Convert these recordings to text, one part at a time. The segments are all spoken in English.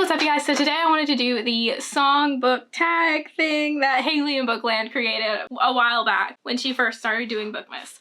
what's up you guys? So today I wanted to do the song book tag thing that Hailey and Bookland created a while back when she first started doing Bookmas.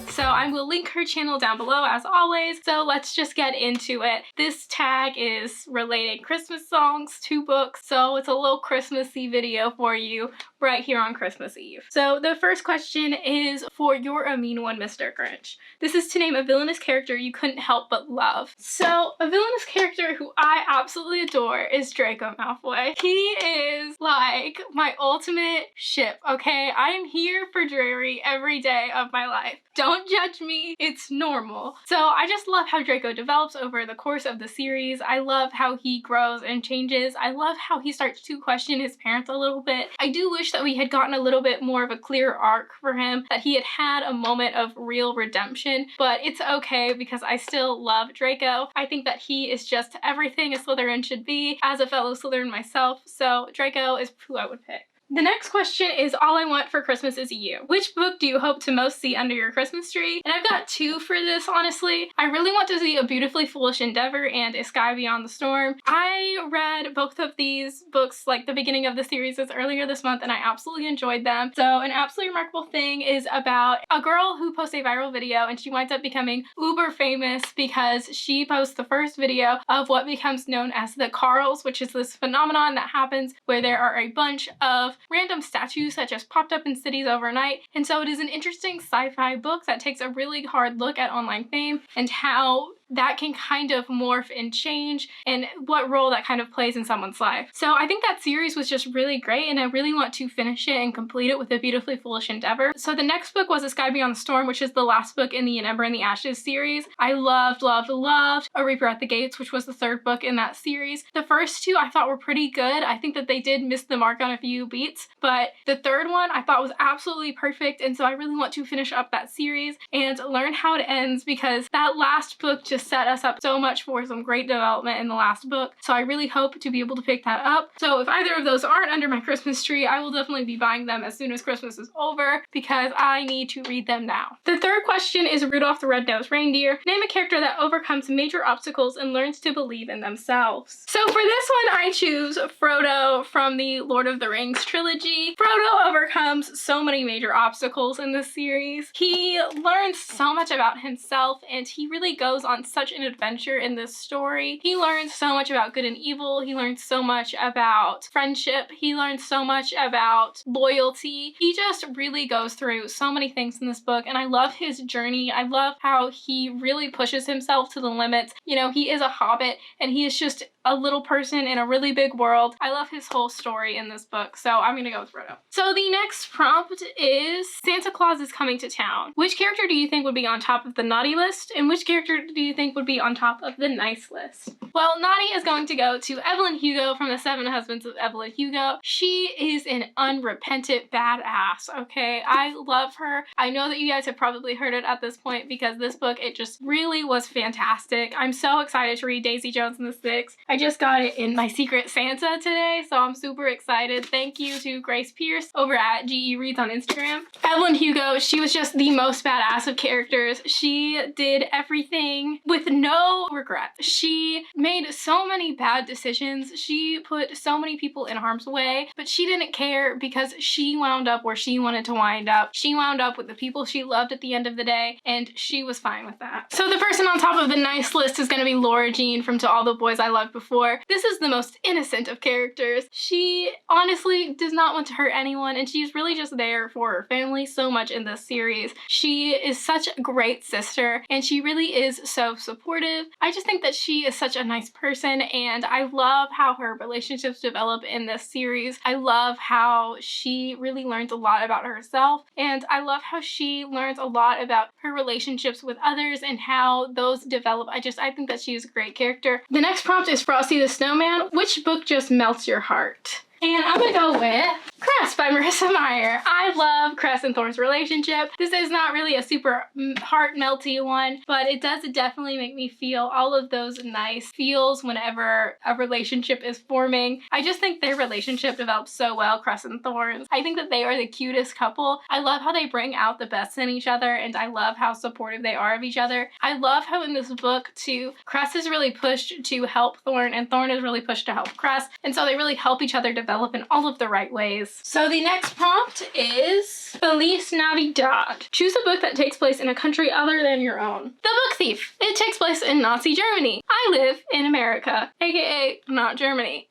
So I will link her channel down below as always, so let's just get into it. This tag is relating Christmas songs to books, so it's a little Christmassy video for you right here on Christmas Eve. So the first question is for You're a Mean One, Mr. Grinch. This is to name a villainous character you couldn't help but love. So a villainous character who I absolutely adore is Draco Malfoy. He is like my ultimate ship, okay? I am here for Drary every day of my life. Don't judge me, it's normal. So I just love how Draco develops over the course of the series. I love how he grows and changes. I love how he starts to question his parents a little bit. I do wish that we had gotten a little bit more of a clear arc for him, that he had had a moment of real redemption, but it's okay because I still love Draco. I think that he is just everything a Slytherin should be as a fellow Slytherin myself, so Draco is who I would pick. The next question is All I Want for Christmas Is You. Which book do you hope to most see under your Christmas tree? And I've got two for this, honestly. I really want to see A Beautifully Foolish Endeavor and A Sky Beyond the Storm. I read both of these books, like the beginning of the series earlier this month, and I absolutely enjoyed them. So An Absolutely Remarkable Thing is about a girl who posts a viral video and she winds up becoming uber famous because she posts the first video of what becomes known as the Carls, which is this phenomenon that happens where there are a bunch of random statues that just popped up in cities overnight. And so it is an interesting sci-fi book that takes a really hard look at online fame and how that can kind of morph and change and what role that kind of plays in someone's life. So I think that series was just really great and I really want to finish it and complete it with A Beautifully Foolish Endeavor. So the next book was A Sky Beyond the Storm, which is the last book in the An Ember and the Ashes series. I loved A Reaper at the Gates, which was the third book in that series. The first two I thought were pretty good. I think that they did miss the mark on a few beats, but the third one I thought was absolutely perfect, and so I really want to finish up that series and learn how it ends because that last book just set us up so much for some great development in the last book. So I really hope to be able to pick that up. So if either of those aren't under my Christmas tree, I will definitely be buying them as soon as Christmas is over because I need to read them now. The third question is Rudolph the Red-Nosed Reindeer. Name a character that overcomes major obstacles and learns to believe in themselves. So for this one, I choose Frodo from the Lord of the Rings trilogy. Frodo overcomes so many major obstacles in this series. He learns so much about himself and he really goes on such an adventure in this story. He learns so much about good and evil. He learns so much about friendship. He learns so much about loyalty. He just really goes through so many things in this book and I love his journey. I love how he really pushes himself to the limits. You know, he is a hobbit and he is just a little person in a really big world. I love his whole story in this book, so I'm gonna go with Frodo. So the next prompt is Santa Claus is Coming to Town. Which character do you think would be on top of the naughty list, and which character do you think would be on top of the nice list? Well, naughty is going to go to Evelyn Hugo from the Seven Husbands of Evelyn Hugo. She is an unrepentant badass, okay? I love her. I know that you guys have probably heard it at this point because this book, it just really was fantastic. I'm so excited to read Daisy Jones and the Six. I just got it in my Secret Santa today, so I'm super excited. Thank you to Grace Pierce over at GE Reads on Instagram. Evelyn Hugo, she was just the most badass of characters. She did everything with no regret. She made so many bad decisions. She put so many people in harm's way, but she didn't care because she wound up where she wanted to wind up. She wound up with the people she loved at the end of the day, and she was fine with that. So the person on top of the nice list is going to be Laura Jean from To All the Boys I Loved Before. This is the most innocent of characters. She honestly does not want to hurt anyone and she's really just there for her family so much in this series. She is such a great sister and she really is so supportive. I just think that she is such a nice person and I love how her relationships develop in this series. I love how she really learns a lot about herself and I love how she learns a lot about her relationships with others and how those develop. I think that she's a great character. The next prompt is Frosty the Snowman. Which book just melts your heart? And I'm gonna go with Cress by Marissa Meyer. I love Cress and Thorne's relationship. This is not really a super heart-melty one, but it does definitely make me feel all of those nice feels whenever a relationship is forming. I just think their relationship develops so well, Cress and Thorne's. I think that they are the cutest couple. I love how they bring out the best in each other, and I love how supportive they are of each other. I love how in this book, too, Cress is really pushed to help Thorne, and Thorne is really pushed to help Cress, and so they really help each other develop in all of the right ways. So the next prompt is Feliz Navidad. Choose a book that takes place in a country other than your own. The Book Thief. It takes place in Nazi Germany. I live in America, aka not Germany.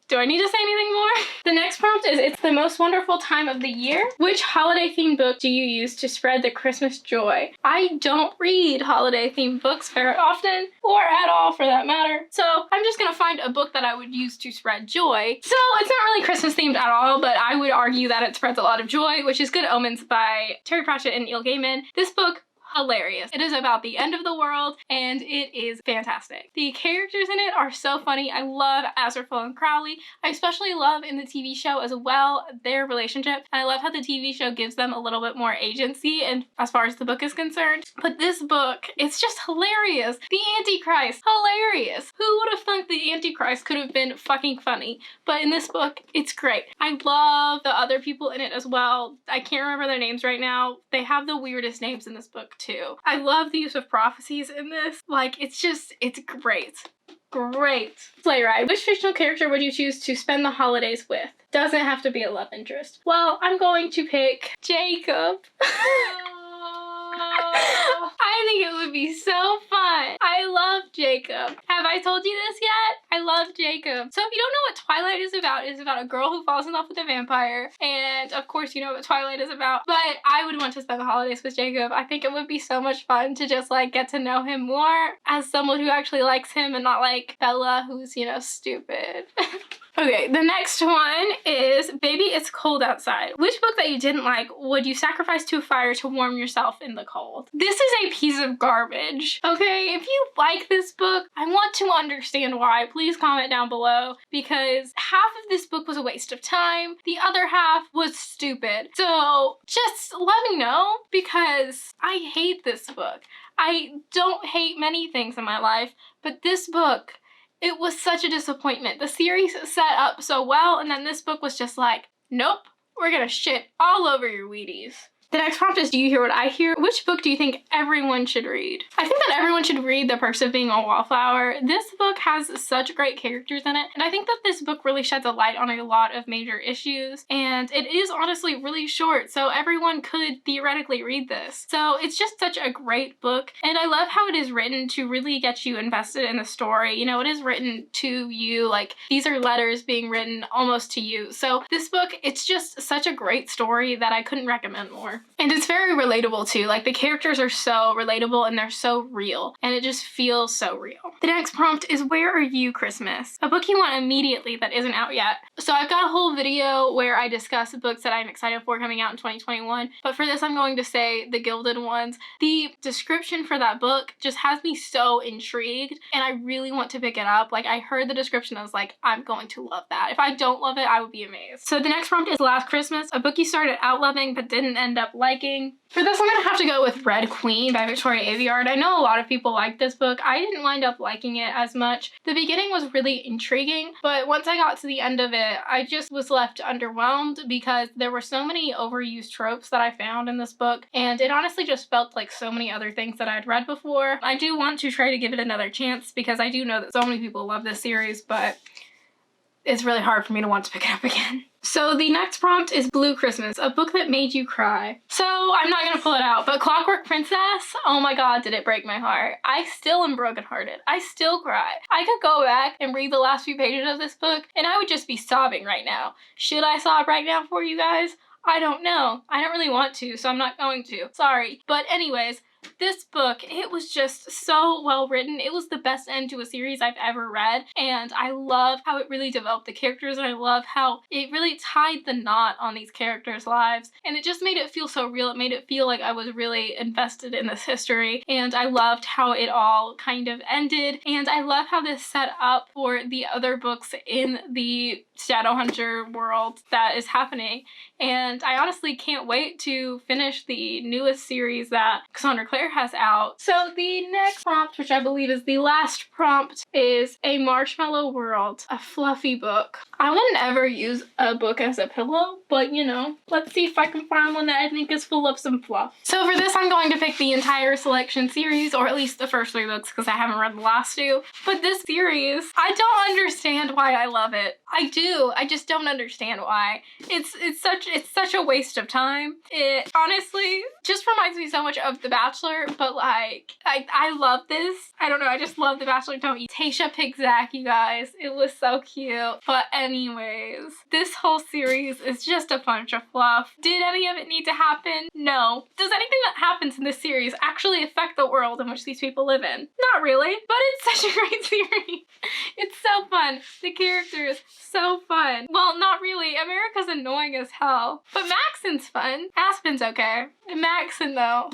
Do I need to say anything more? The next prompt is It's the Most Wonderful Time of the Year. Which holiday-themed book do you use to spread the Christmas joy? I don't read holiday-themed books very often, or at all for that matter. So I'm just gonna find a book that I would use to spread joy. So it's not really Christmas-themed at all, but I would argue that it spreads a lot of joy, which is Good Omens by Terry Pratchett and Neil Gaiman. This book, hilarious. It is about the end of the world, and it is fantastic. The characters in it are so funny. I love Azrael and Crowley. I especially love in the TV show as well their relationship, and I love how the TV show gives them a little bit more agency and as far as the book is concerned. But this book, it's just hilarious. The Antichrist, hilarious. Who would have thought the Antichrist could have been fucking funny? But in this book, it's great. I love the other people in it as well. I can't remember their names right now. They have the weirdest names in this book too. I love the use of prophecies in this. Like, it's great. Great. Sleigh ride. Which fictional character would you choose to spend the holidays with? Doesn't have to be a love interest. Well, I'm going to pick Jacob. I think it would be so fun. I love Jacob. Have I told you this yet? I love Jacob. So if you don't know what Twilight is about a girl who falls in love with a vampire. And of course you know what Twilight is about. But I would want to spend the holidays with Jacob. I think it would be so much fun to just like get to know him more as someone who actually likes him and not like Bella who's, you know, stupid. Okay, the next one is Baby It's Cold Outside. Which book that you didn't like would you sacrifice to a fire to warm yourself in the cold? This is a piece of garbage. Okay, if you like this book, I want to understand why. Please comment down below, because half of this book was a waste of time. The other half was stupid. So just let me know, because I hate this book. I don't hate many things in my life, but this book, it was such a disappointment. The series set up so well, and then this book was just like, nope, we're gonna shit all over your Wheaties. The next prompt is, do you hear what I hear? Which book do you think everyone should read? I think that everyone should read The Perks of Being a Wallflower. This book has such great characters in it, and I think that this book really sheds a light on a lot of major issues, and it is honestly really short, so everyone could theoretically read this. So it's just such a great book, and I love how it is written to really get you invested in the story. You know, it is written to you, like these are letters being written almost to you. So this book, it's just such a great story that I couldn't recommend more. And it's very relatable too. Like the characters are so relatable and they're so real, and it just feels so real. The next prompt is, where are you, Christmas? A book you want immediately that isn't out yet. So I've got a whole video where I discuss books that I'm excited for coming out in 2021, but for this I'm going to say The Gilded Ones. The description for that book just has me so intrigued, and I really want to pick it up. Like I heard the description, I was like, I'm going to love that. If I don't love it, I would be amazed. So the next prompt is Last Christmas, a book you started out loving but didn't end up liking. For this, I'm gonna have to go with Red Queen by Victoria Aveyard. I know a lot of people like this book. I didn't wind up liking it as much. The beginning was really intriguing, but once I got to the end of it, I just was left underwhelmed because there were so many overused tropes that I found in this book, and it honestly just felt like so many other things that I'd read before. I do want to try to give it another chance because I do know that so many people love this series, but it's really hard for me to want to pick it up again. So the next prompt is Blue Christmas, a book that made you cry. So I'm not gonna pull it out, but Clockwork Princess, oh my god, did it break my heart. I still am brokenhearted. I still cry. I could go back and read the last few pages of this book and I would just be sobbing right now. Should I sob right now for you guys? I don't know. I don't really want to, so I'm not going to. Sorry. But anyways, This book, it was just so well written. It was the best end to a series I've ever read, and I love how it really developed the characters, and I love how it really tied the knot on these characters' lives, and it just made it feel so real. It made it feel like I was really invested in this history, and I loved how it all kind of ended, and I love how this set up for the other books in the Shadowhunter world that is happening, and I honestly can't wait to finish the newest series that Cassandra Clare has out. So the next prompt, which I believe is the last prompt, is a Marshmallow World, a fluffy book. I wouldn't ever use a book as a pillow, but you know, let's see if I can find one that I think is full of some fluff. So for this, I'm going to pick the entire selection series, or at least the first 3 books, because I haven't read the last 2. But this series, I don't understand why I love it. I do. I just don't understand why. It's such a waste of time. It honestly just reminds me so much of The Bachelor, but like I love this. I don't know, I just love The Bachelor, don't you? Tasha picked Zach, you guys. It was so cute. But anyways, this whole series is just a bunch of fluff. Did any of it need to happen? No. Does anything that happens in this series actually affect the world in which these people live in? Not really, but it's such a great series. It's so fun. The characters, so fun. Well, not really. America's annoying as hell. But Maxon's fun. Aspen's okay. Maxon though.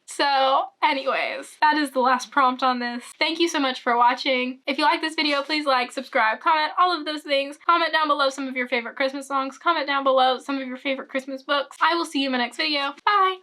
So anyways, that is the last prompt on this. Thank you so much for watching. If you like this video, please like, subscribe, comment, all of those things. Comment down below some of your favorite Christmas songs. Comment down below some of your favorite Christmas books. I will see you in my next video. Bye!